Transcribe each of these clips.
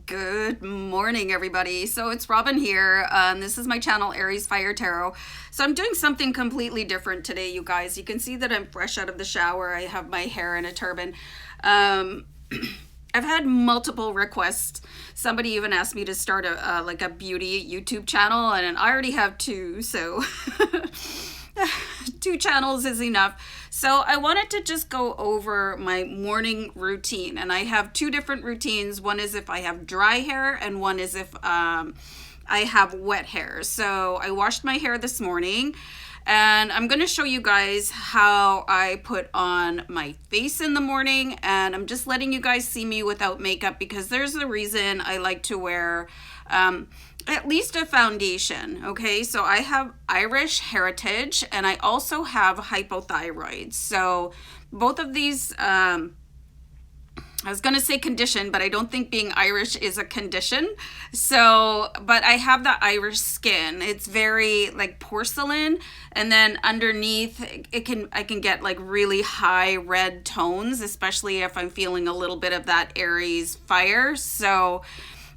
Good morning, everybody. So it's Robin here. This is my channel, AriesFireTarot. So I'm doing something completely different today, you guys. You can see that I'm fresh out of the shower. I have my hair in a turban. I've had multiple requests. Somebody even asked me to start a beauty YouTube channel, and I already have two, so two channels is enough. So I wanted to just go over my morning routine, and I have two different routines. One is if I have dry hair, and one is if I have wet hair. So I washed my hair this morning, and I'm going to show you guys how I put on my face in the morning, and I'm just letting you guys see me without makeup because there's a reason I like to wear at least a foundation. Okay, so I have Irish heritage and I also have hypothyroid. So both of these, I was gonna say condition, but I don't think being Irish is a condition. So, but I have the Irish skin. It's very like porcelain, and then underneath I can get like really high red tones, especially if I'm feeling a little bit of that Aries fire. So,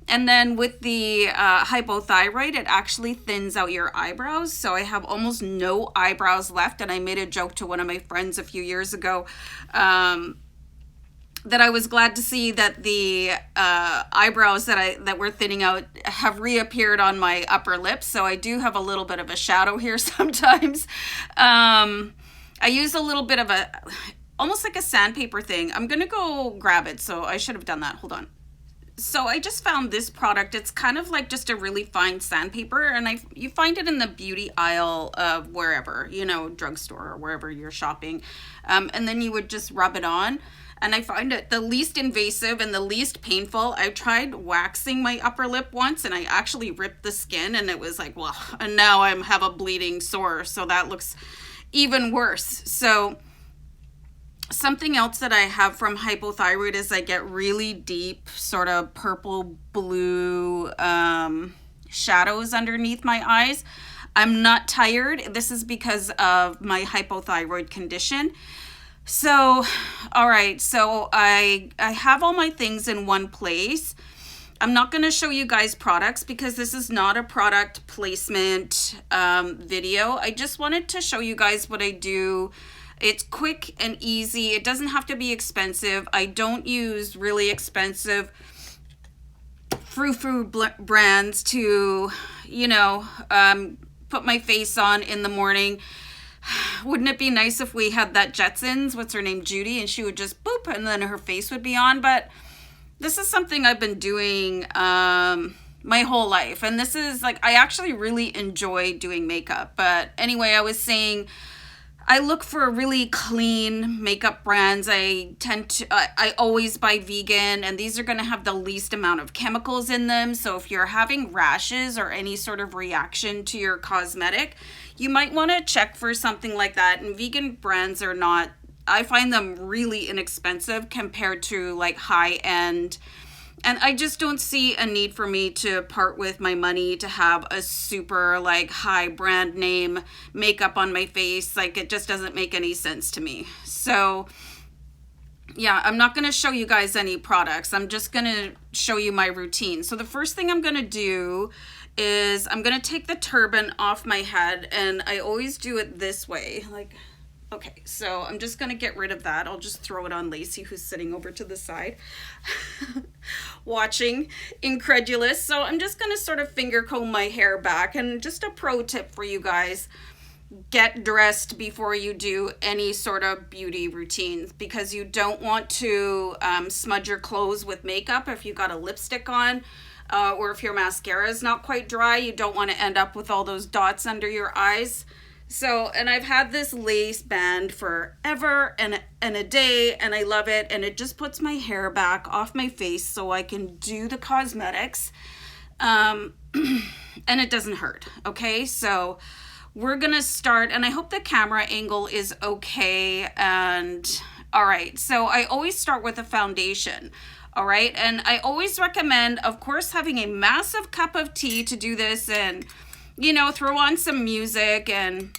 and then with the hypothyroid, it actually thins out your eyebrows. So I have almost no eyebrows left. And I made a joke to one of my friends a few years ago that I was glad to see that the eyebrows that were thinning out have reappeared on my upper lip. So I do have a little bit of a shadow here sometimes. I use a little bit of almost like a sandpaper thing. I'm going to go grab it. So I should have done that. Hold on. So I just found this product. It's kind of like just a really fine sandpaper, and you find it in the beauty aisle of wherever, drugstore or wherever you're shopping. And then you would just rub it on. And I find it the least invasive and the least painful. I tried waxing my upper lip once, and I actually ripped the skin, and it was like, well, and now I have a bleeding sore. So that looks even worse. So something else that I have from hypothyroid is I get really deep sort of purple blue shadows underneath my eyes. I'm not tired. This is because of my hypothyroid condition. So, all right. So I have all my things in one place. I'm not going to show you guys products because this is not a product placement video. I just wanted to show you guys what I do. It's quick and easy. It doesn't have to be expensive. I don't use really expensive frou-frou brands to, put my face on in the morning. Wouldn't it be nice if we had that Jetsons, what's her name, Judy, and she would just boop and then her face would be on. But this is something I've been doing my whole life. And this is like, I actually really enjoy doing makeup. But anyway, I was saying, I look for really clean makeup brands. I always buy vegan, and these are going to have the least amount of chemicals in them. So if you're having rashes or any sort of reaction to your cosmetic, you might want to check for something like that. And vegan brands are not, I find them really inexpensive compared to like high-end. And I just don't see a need for me to part with my money to have a super like high brand name makeup on my face. Like, it just doesn't make any sense to me. So yeah, I'm not going to show you guys any products. I'm just going to show you my routine. So the first thing I'm going to do is I'm going to take the turban off my head, and I always do it this way. Like, okay, so I'm just going to get rid of that. I'll just throw it on Lacey, who's sitting over to the side, watching, incredulous. So I'm just going to sort of finger comb my hair back. And just a pro tip for you guys, get dressed before you do any sort of beauty routines, because you don't want to smudge your clothes with makeup if you got a lipstick on. Or if your mascara is not quite dry, you don't want to end up with all those dots under your eyes. So, and I've had this lace band forever and a day, and I love it. And it just puts my hair back off my face so I can do the cosmetics. And it doesn't hurt. Okay, so we're going to start, and I hope the camera angle is okay. And all right, so I always start with a foundation. All right, and I always recommend, of course, having a massive cup of tea to do this, and throw on some music. And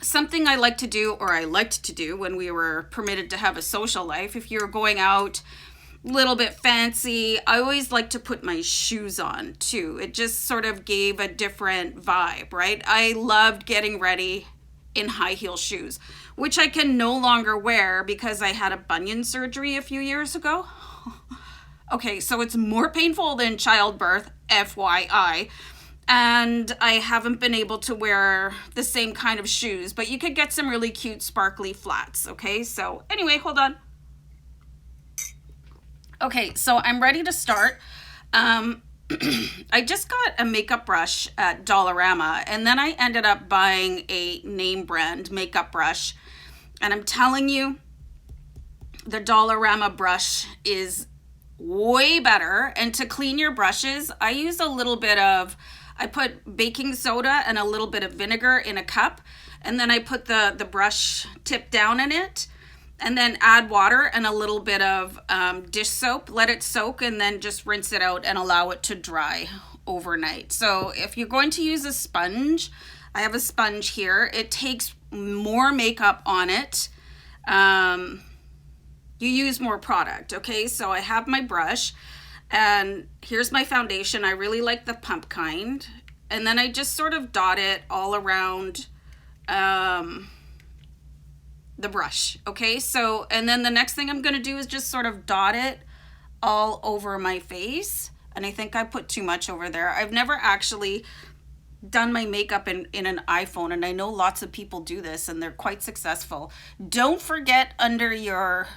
something I like to do, or I liked to do when we were permitted to have a social life, if you're going out little bit fancy. I always like to put my shoes on too. It just sort of gave a different vibe, right? I loved getting ready in high heel shoes, which I can no longer wear because I had a bunion surgery a few years ago. Okay, so it's more painful than childbirth, FYI. And I haven't been able to wear the same kind of shoes, but you could get some really cute sparkly flats, okay? So anyway, hold on. Okay, so I'm ready to start. I just got a makeup brush at Dollarama, and then I ended up buying a name brand makeup brush. And I'm telling you, the Dollarama brush is way better. And to clean your brushes, I use a little bit of, I put baking soda and a little bit of vinegar in a cup, and then I put the brush tip down in it, and then add water and a little bit of dish soap, let it soak, and then just rinse it out and allow it to dry overnight. So if you're going to use a sponge, I have a sponge here. It takes more makeup on it. You use more product, okay? So I have my brush, and here's my foundation. I really like the pump kind. And then I just sort of dot it all around the brush, okay? So, and then the next thing I'm gonna do is just sort of dot it all over my face. And I think I put too much over there. I've never actually done my makeup in an iPhone, and I know lots of people do this and they're quite successful. Don't forget under your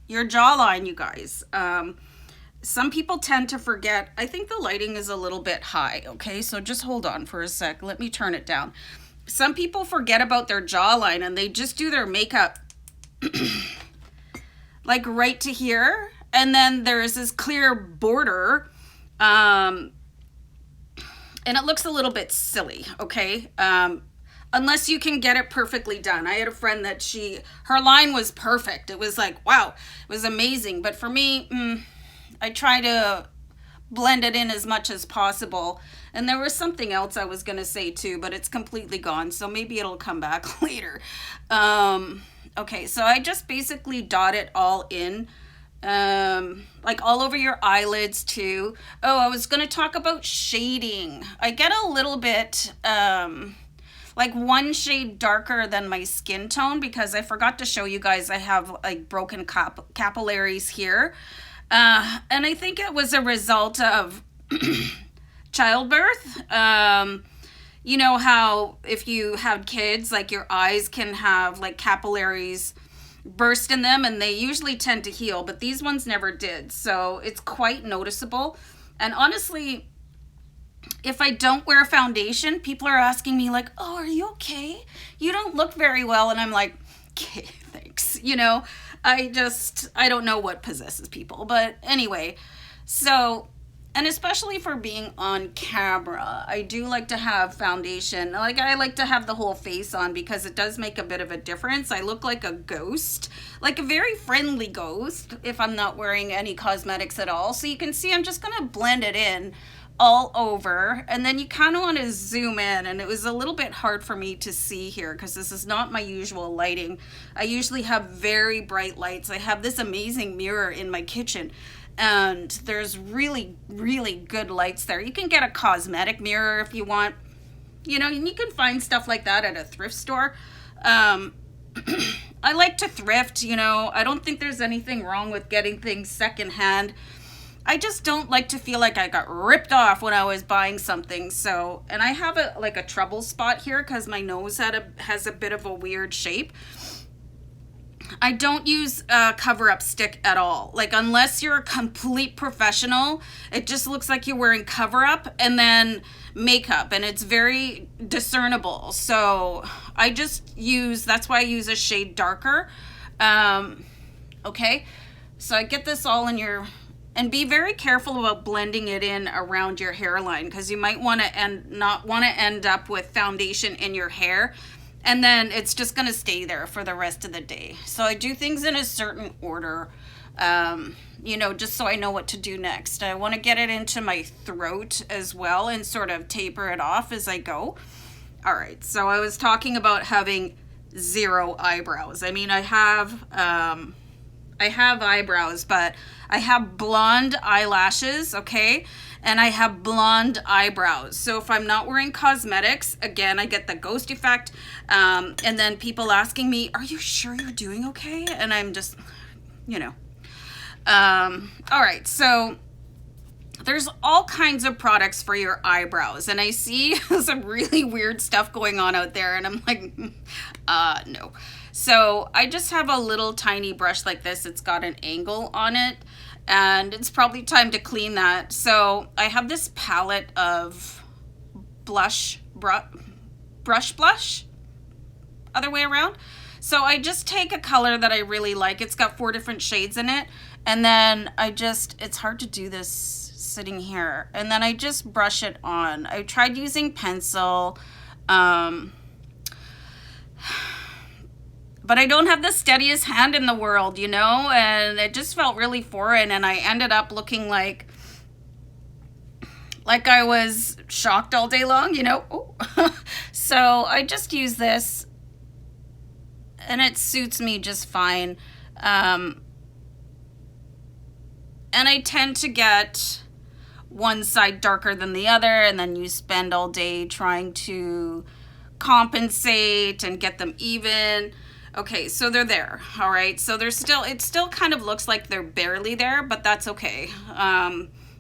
jawline, you guys. Some people tend to forget. I think the lighting is a little bit high, okay? So just hold on for a sec. Let me turn it down. Some people forget about their jawline and they just do their makeup like right to here. And then there's this clear border. And it looks a little bit silly, okay? Unless you can get it perfectly done. I had a friend that her line was perfect. It was like, wow, it was amazing. But for me, I try to blend it in as much as possible. And there was something else I was going to say too, but it's completely gone. So maybe it'll come back later. Okay, so I just basically dot it all in. Like all over your eyelids too. Oh, I was going to talk about shading. I get a little bit, like one shade darker than my skin tone because I forgot to show you guys I have like broken capillaries here. And I think it was a result of childbirth. You know how if you had kids, like your eyes can have like capillaries burst in them, and they usually tend to heal, but these ones never did. So it's quite noticeable. And honestly, if I don't wear foundation, people are asking me like, oh, are you okay? You don't look very well. And I'm like, okay, thanks. You know, I don't know what possesses people. But anyway, so, and especially for being on camera, I do like to have foundation. Like I like to have the whole face on because it does make a bit of a difference. I look like a ghost, like a very friendly ghost if I'm not wearing any cosmetics at all. So you can see I'm just going to blend it in all over, and then you kind of want to zoom in, and it was a little bit hard for me to see here because this is not my usual lighting. I usually have very bright lights. I have this amazing mirror in my kitchen, and there's really, really good lights there. You can get a cosmetic mirror if you want, you know, and you can find stuff like that at a thrift store. I like to thrift, you know. I don't think there's anything wrong with getting things secondhand. I just don't like to feel like I got ripped off when I was buying something. So, and I have a trouble spot here because my nose has a bit of a weird shape. I don't use a cover-up stick at all. Like, unless you're a complete professional, it just looks like you're wearing cover-up and then makeup, and it's very discernible. So I just that's why I use a shade darker. Okay, so I get this all in your... And be very careful about blending it in around your hairline because you might want to not want to end up with foundation in your hair, and then it's just going to stay there for the rest of the day. So I do things in a certain order, you know, just so I know what to do next. I want to get it into my throat as well and sort of taper it off as I go. All right, so I was talking about having 0 eyebrows. I mean, I have... I have eyebrows, but I have blonde eyelashes, okay? And I have blonde eyebrows. So if I'm not wearing cosmetics, again, I get the ghost effect. And then people asking me, are you sure you're doing okay? And I'm just, you know. All right, so there's all kinds of products for your eyebrows. And I see some really weird stuff going on out there. And I'm like, no. So I just have a little tiny brush like this. It's got an angle on it, and it's probably time to clean that. So I have this palette of brush blush, other way around. So I just take a color that I really like. It's got 4 different shades in it. And then it's hard to do this sitting here. And then I just brush it on. I tried using pencil, but I don't have the steadiest hand in the world, you know, and it just felt really foreign, and I ended up looking like I was shocked all day long, you know. So I just use this, and it suits me just fine. And I tend to get one side darker than the other, and then you spend all day trying to compensate and get them even. Okay, so they're there, all right? So it still kind of looks like they're barely there, but that's okay.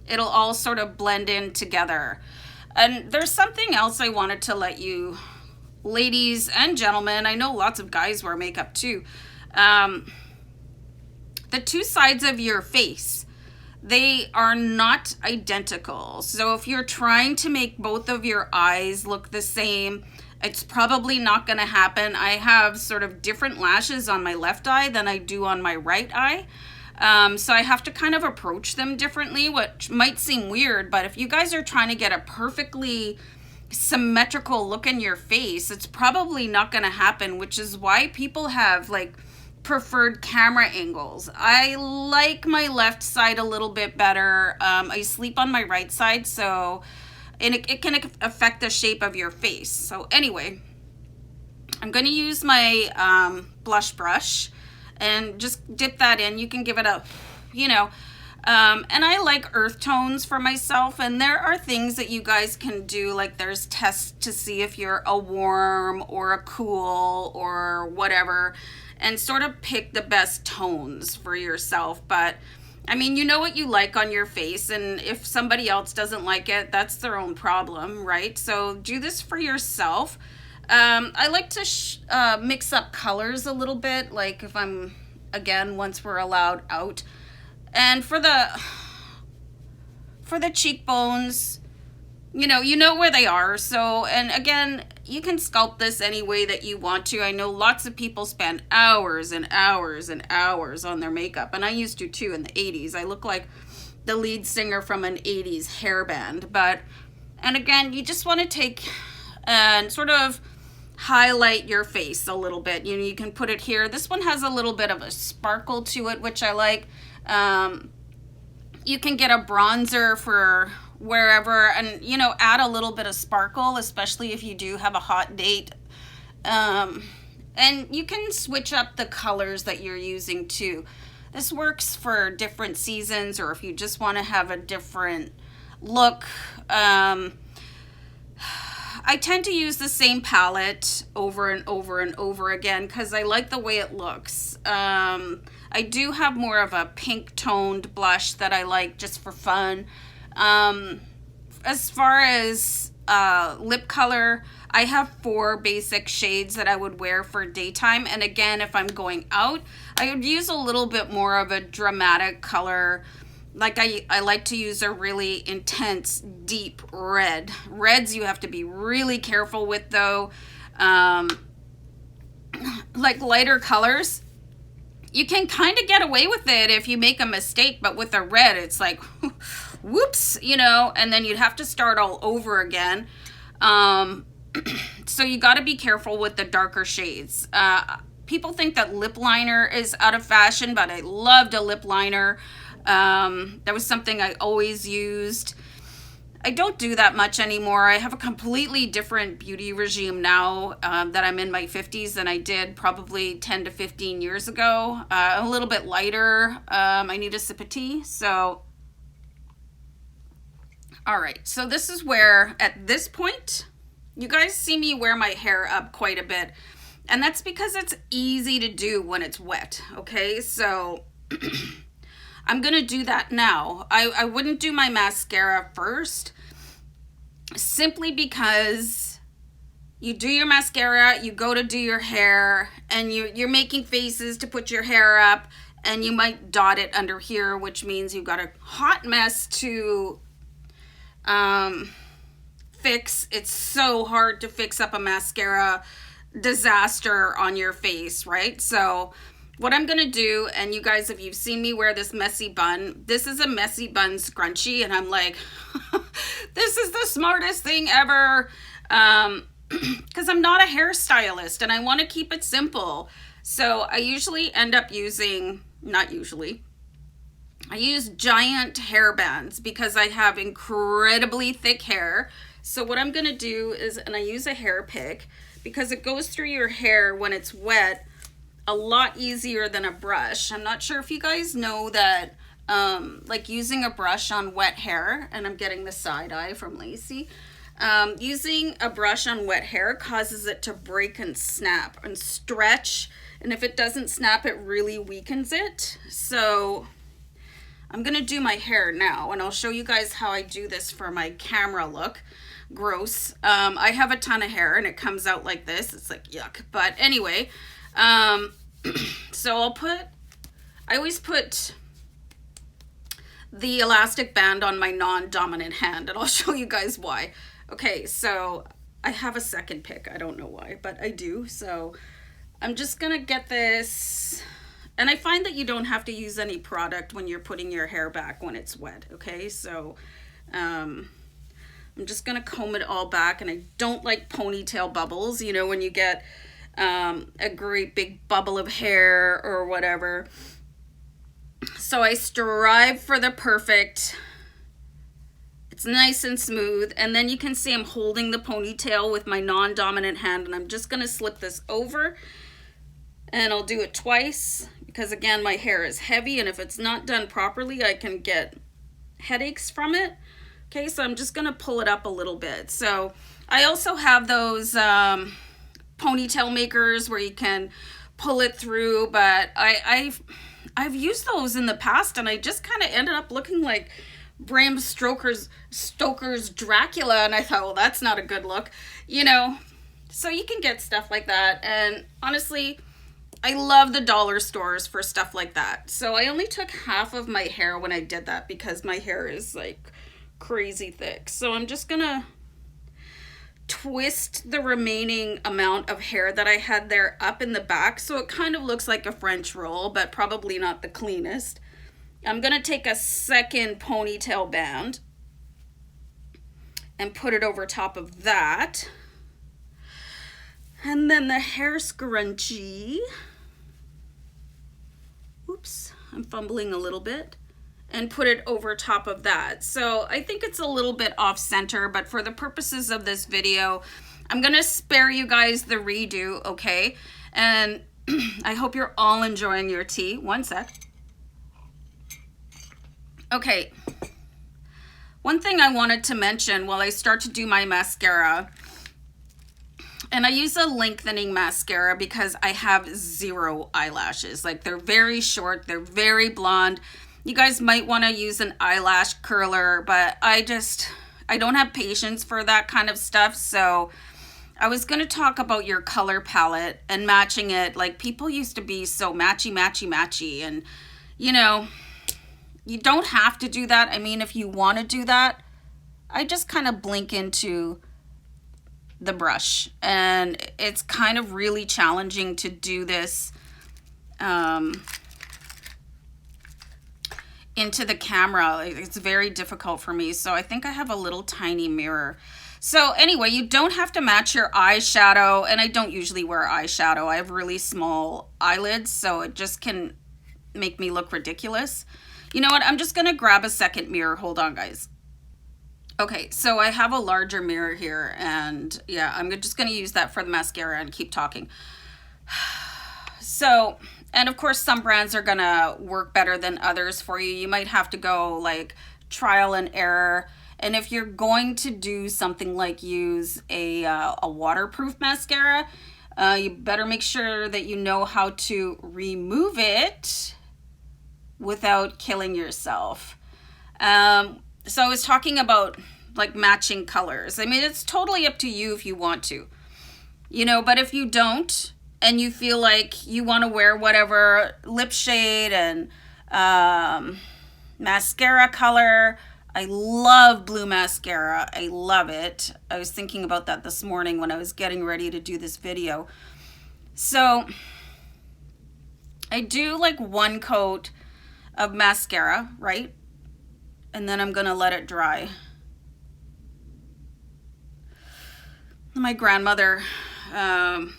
It'll all sort of blend in together. And there's something else I wanted to let you, ladies and gentlemen, I know lots of guys wear makeup too. The 2 sides of your face, they are not identical. So if you're trying to make both of your eyes look the same, it's probably not going to happen. I have sort of different lashes on my left eye than I do on my right eye. So I have to kind of approach them differently, which might seem weird, but if you guys are trying to get a perfectly symmetrical look in your face, it's probably not going to happen, which is why people have like preferred camera angles. I like my left side a little bit better. I sleep on my right side, so and it can affect the shape of your face. So anyway, I'm going to use my blush brush and just dip that in. You can give it a, you know, and I like earth tones for myself, and there are things that you guys can do, like there's tests to see if you're a warm or a cool or whatever, and sort of pick the best tones for yourself. But I mean, you know what you like on your face, and if somebody else doesn't like it, that's their own problem, right? So do this for yourself. I like to mix up colors a little bit, like if I'm, again, once we're allowed out. And for the cheekbones, you know where they are. So, and again, you can sculpt this any way that you want to. I know lots of people spend hours and hours and hours on their makeup, and I used to too in the 80s. I look like the lead singer from an 80s hair band. But, and again, you just want to take and sort of highlight your face a little bit. You know, you can put it here. This one has a little bit of a sparkle to it, which I like. You can get a bronzer for wherever, and you know, add a little bit of sparkle, especially if you do have a hot date. And you can switch up the colors that you're using too. This works for different seasons, or if you just want to have a different look. I tend to use the same palette over and over and over again because I like the way it looks. I do have more of a pink toned blush that I like just for fun. As far as lip color, I have 4 basic shades that I would wear for daytime. And again, if I'm going out, I would use a little bit more of a dramatic color. Like I like to use a really intense, deep red. Reds you have to be really careful with though. Like lighter colors, you can kind of get away with it if you make a mistake, but with a red, it's like, whoops, you know, and then you'd have to start all over again. So you got to be careful with the darker shades. People think that lip liner is out of fashion, but I loved a lip liner. That was something I always used. I don't do that much anymore. I have a completely different beauty regime now that I'm in my 50s than I did probably 10 to 15 years ago. A little bit lighter. I need a sip of tea. So, all right. So this is where, at this point, you guys see me wear my hair up quite a bit. And that's because it's easy to do when it's wet. Okay, so I'm going to do that now. I wouldn't do my mascara first, simply because you do your mascara, you go to do your hair, and you're making faces to put your hair up, and you might dot it under here, which means you've got a hot mess to fix. It's so hard to fix up a mascara disaster on your face, right? So what I'm gonna do, and you guys, if you've seen me wear this messy bun, this is a messy bun scrunchie, and I'm like, this is the smartest thing ever, because I'm not a hairstylist and I want to keep it simple. So I usually end up using, not usually, I use giant hair bands because I have incredibly thick hair. So what I'm gonna do is, and I use a hair pick because it goes through your hair when it's wet a lot easier than a brush. I'm not sure if you guys know that, like using a brush on wet hair, and I'm getting the side eye from Lacey, using a brush on wet hair causes it to break and snap and stretch, and if it doesn't snap, it really weakens it. So I'm gonna do my hair now, and I'll show you guys how I do this for my camera look. Gross. I have a ton of hair and it comes out like this. It's like yuck. But anyway, so I always put the elastic band on my non-dominant hand, and I'll show you guys why. Okay, so I have a second pick. I don't know why, but I do. So I'm just gonna get this, and I find that you don't have to use any product when you're putting your hair back when it's wet. Okay, so I'm just gonna comb it all back, and I don't like ponytail bubbles, you know, when you get a great big bubble of hair or whatever. So I strive for the perfect, it's nice and smooth, and then you can see I'm holding the ponytail with my non-dominant hand, and I'm just gonna slip this over, and I'll do it twice because again my hair is heavy, and if it's not done properly I can get headaches from it. Okay, so I'm just gonna pull it up a little bit. So I also have those ponytail makers where you can pull it through, but I've used those in the past, and I just kind of ended up looking like Bram Stoker's Dracula, and I thought, well, that's not a good look, you know. So you can get stuff like that, and honestly, I love the dollar stores for stuff like that. So I only took half of my hair when I did that because my hair is like crazy thick. So I'm just gonna twist the remaining amount of hair that I had there up in the back so it kind of looks like a French roll, but probably not the cleanest. I'm gonna take a second ponytail band and put it over top of that, and then the hair scrunchie, oops, I'm fumbling a little bit, and put it over top of that. So I think it's a little bit off center, but for the purposes of this video, I'm gonna spare you guys the redo, okay? And I hope you're all enjoying your tea. One sec. Okay, one thing I wanted to mention while I start to do my mascara, and I use a lengthening mascara because I have 0 eyelashes. Like, they're very short, they're very blonde. You guys might want to use an eyelash curler, but I don't have patience for that kind of stuff. So I was going to talk about your color palette and matching it. Like, people used to be so matchy, and you know, you don't have to do that. I mean, if you want to do that, I just kind of blink into the brush, and it's kind of really challenging to do this into the camera. It's very difficult for me, so I think I have a little tiny mirror. So anyway, you don't have to match your eyeshadow, and I don't usually wear eyeshadow. I have really small eyelids, so it just can make me look ridiculous. You know what? I'm just gonna grab a second mirror. Hold on, guys. Okay, so I have a larger mirror here, and yeah, I'm just going to use that for the mascara and keep talking. So, and of course, some brands are going to work better than others for you. You might have to go like trial and error. And if you're going to do something like use a waterproof mascara, you better make sure that you know how to remove it without killing yourself. So I was talking about like matching colors. I mean, it's totally up to you if you want to, but if you don't, and you feel like you want to wear whatever lip shade and mascara color. I love blue mascara. I love it. I was thinking about that this morning when I was getting ready to do this video. So I do like one coat of mascara, right? And then I'm going to let it dry. My grandmother, on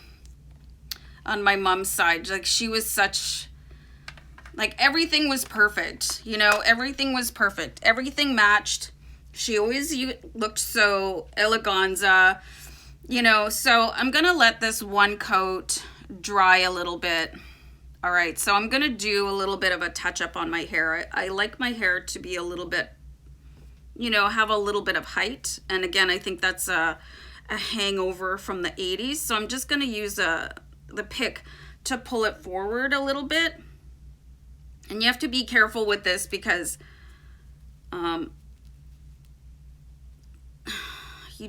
my mom's side, like she was such, like everything was perfect, everything was perfect. Everything matched. She always looked so eleganza, so I'm going to let this one coat dry a little bit. All right, so I'm going to do a little bit of a touch up on my hair. I like my hair to be a little bit, have a little bit of height. And again, I think that's a hangover from the 80s. So I'm just going to use the pick to pull it forward a little bit. And you have to be careful with this because you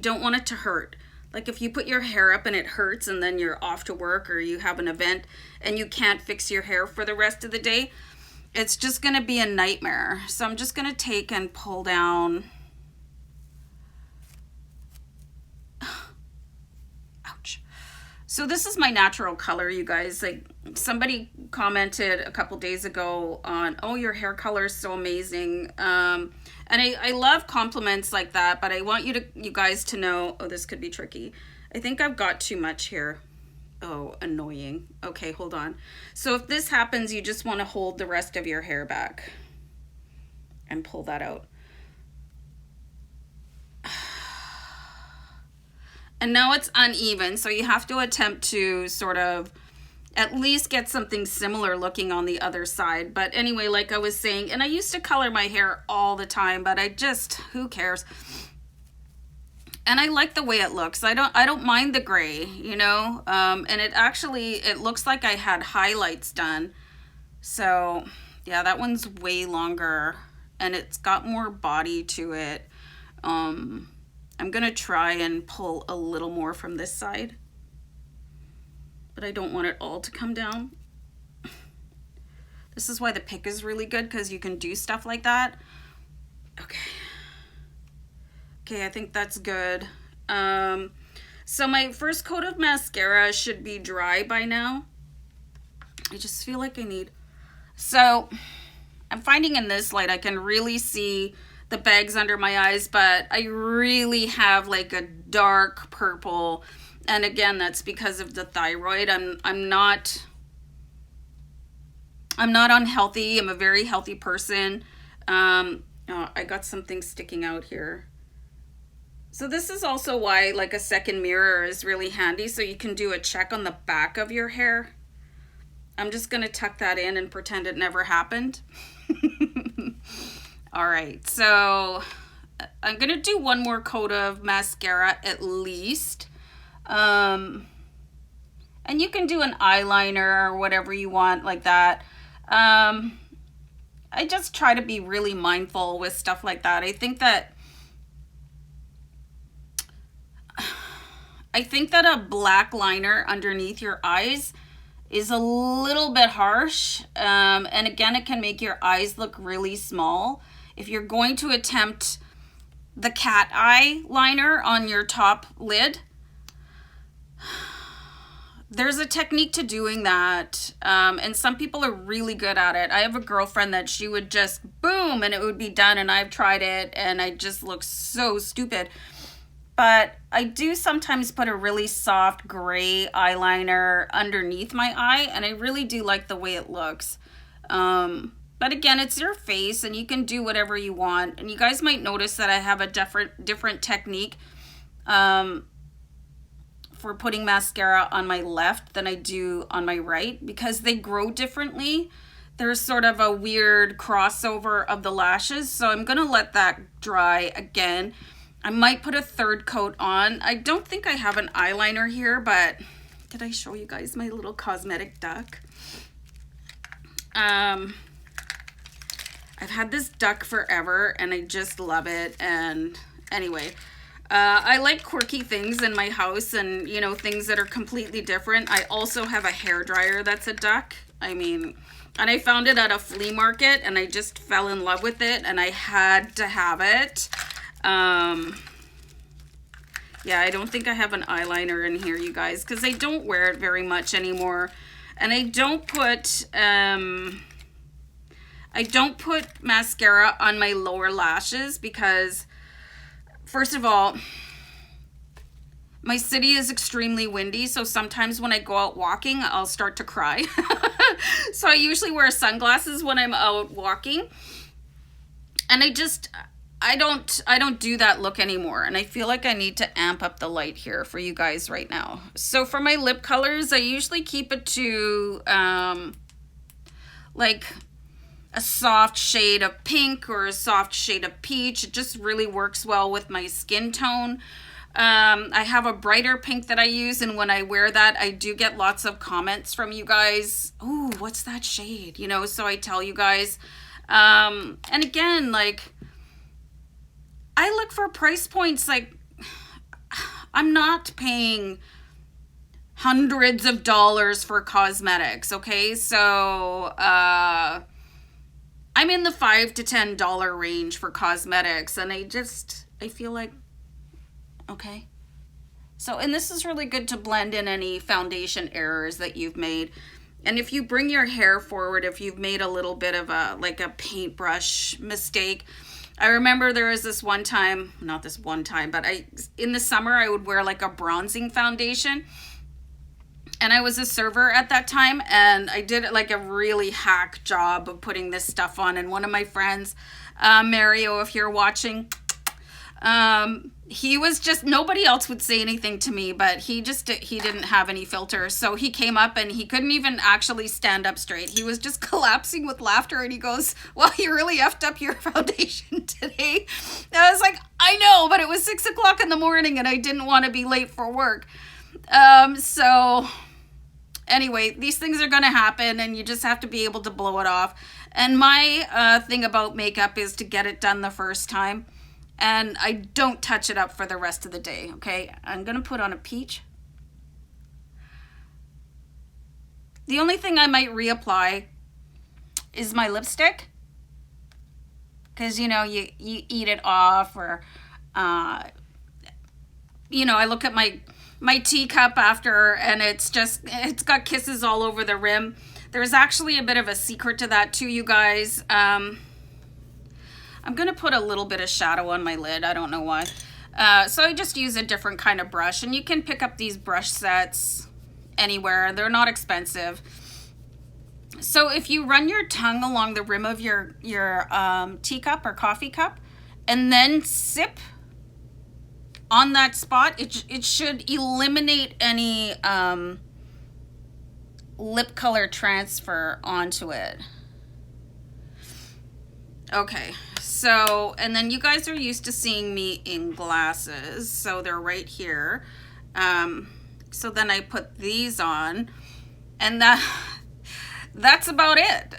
don't want it to hurt. Like if you put your hair up and it hurts and then you're off to work or you have an event and you can't fix your hair for the rest of the day, it's just going to be a nightmare. So I'm just going to take and pull down. Ouch. So this is my natural color, you guys. Like somebody commented a couple days ago on, oh, your hair color is so amazing. And I love compliments like that, but I want you guys to know, oh, this could be tricky. I think I've got too much here. Oh, annoying. Okay, hold on. So if this happens, you just want to hold the rest of your hair back and pull that out. And now it's uneven, so you have to attempt to sort of at least get something similar looking on the other side. But anyway, like I was saying, and I used to color my hair all the time, but who cares? And I like the way it looks. I don't mind the gray, and it looks like I had highlights done. So yeah, that one's way longer and it's got more body to it. I'm gonna try and pull a little more from this side, but I don't want it all to come down. This is why the pick is really good, because you can do stuff like that. Okay, I think that's good. So my first coat of mascara should be dry by now. I just feel like I need... So I'm finding in this light I can really see the bags under my eyes, but I really have like a dark purple. And again, that's because of the thyroid. I'm not unhealthy. I'm a very healthy person. Oh, I got something sticking out here. So this is also why like a second mirror is really handy, so you can do a check on the back of your hair. I'm just gonna tuck that in and pretend it never happened. All right, so I'm gonna do one more coat of mascara at least. And you can do an eyeliner or whatever you want like that. I just try to be really mindful with stuff like that. I think that a black liner underneath your eyes is a little bit harsh. And again, it can make your eyes look really small. If you're going to attempt the cat eye liner on your top lid, there's a technique to doing that. And some people are really good at it. I have a girlfriend that she would just boom and it would be done, and I've tried it and I just look so stupid. But I do sometimes put a really soft gray eyeliner underneath my eye, and I really do like the way it looks. But again, it's your face and you can do whatever you want. And you guys might notice that I have a different technique for putting mascara on my left than I do on my right, because they grow differently. There's sort of a weird crossover of the lashes. So I'm going to let that dry again. I might put a third coat on. I don't think I have an eyeliner here, but did I show you guys my little cosmetic duck? I've had this duck forever and I just love it. And anyway, I like quirky things in my house and, you know, things that are completely different. I also have a hairdryer that's a duck. I mean, and I found it at a flea market and I just fell in love with it and I had to have it. Yeah, I don't think I have an eyeliner in here, you guys, because I don't wear it very much anymore. And I don't put mascara on my lower lashes because, first of all, my city is extremely windy, so sometimes when I go out walking, I'll start to cry. So I usually wear sunglasses when I'm out walking. And I don't do that look anymore, and I feel like I need to amp up the light here for you guys right now. So for my lip colors, I usually keep it to like a soft shade of pink or a soft shade of peach. It just really works well with my skin tone. I have a brighter pink that I use, and when I wear that, I do get lots of comments from you guys. Oh, what's that shade? You know, so I tell you guys. And again, like, I look for price points. Like, I'm not paying hundreds of dollars for cosmetics, okay? So, I'm in the $5 to $10 range for cosmetics, and I feel like, okay. So, and this is really good to blend in any foundation errors that you've made. And if you bring your hair forward, if you've made a little bit of a paintbrush mistake, I remember there was this one time, not this one time, but in the summer, I would wear like a bronzing foundation. And I was a server at that time, and I did like a really hack job of putting this stuff on. And one of my friends, Mario, if you're watching, he was just, nobody else would say anything to me, but he didn't have any filter. So he came up and he couldn't even actually stand up straight. He was just collapsing with laughter, and he goes, well, you really effed up your foundation today. And I was like, I know, but it was 6 o'clock in the morning and I didn't want to be late for work. So anyway, these things are going to happen and you just have to be able to blow it off. And my thing about makeup is to get it done the first time. And I don't touch it up for the rest of the day, okay? I'm going to put on a peach. The only thing I might reapply is my lipstick. Because, you know, you eat it off, or, you know, I look at my teacup after and it's got kisses all over the rim. There's actually a bit of a secret to that too, you guys. I'm going to put a little bit of shadow on my lid. I don't know why. So I just use a different kind of brush. And you can pick up these brush sets anywhere. They're not expensive. So if you run your tongue along the rim of your teacup or coffee cup and then sip on that spot, it should eliminate any lip color transfer onto it. Okay, so, and then you guys are used to seeing me in glasses, so they're right here. So then I put these on, and that's about it.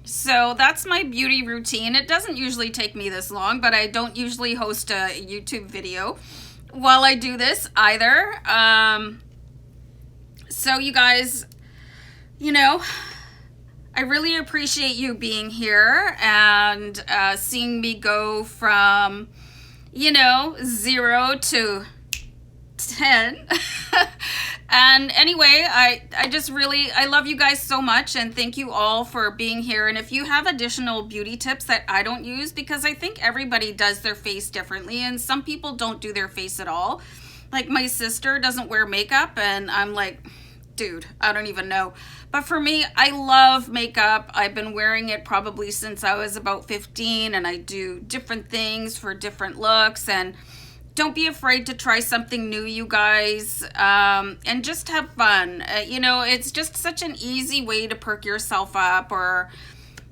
So that's my beauty routine. It doesn't usually take me this long, but I don't usually host a YouTube video while I do this either. So you guys, you know, I really appreciate you being here and seeing me go from, you know, 0 to 10. And anyway, I just really, I love you guys so much, and thank you all for being here. And if you have additional beauty tips that I don't use, because I think everybody does their face differently, and some people don't do their face at all. Like my sister doesn't wear makeup, and I'm like, dude, I don't even know. But for me, I love makeup. I've been wearing it probably since I was about 15, and I do different things for different looks. And don't be afraid to try something new, you guys, and just have fun. You know, it's just such an easy way to perk yourself up, or,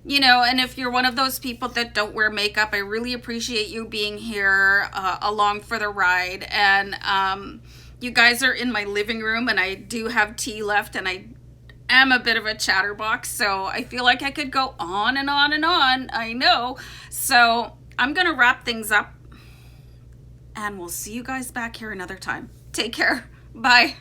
you know, and if you're one of those people that don't wear makeup, I really appreciate you being here along for the ride. And you guys are in my living room, and I do have tea left, and I am a bit of a chatterbox, so I feel like I could go on and on and on. I know. So I'm going to wrap things up, and we'll see you guys back here another time. Take care. Bye.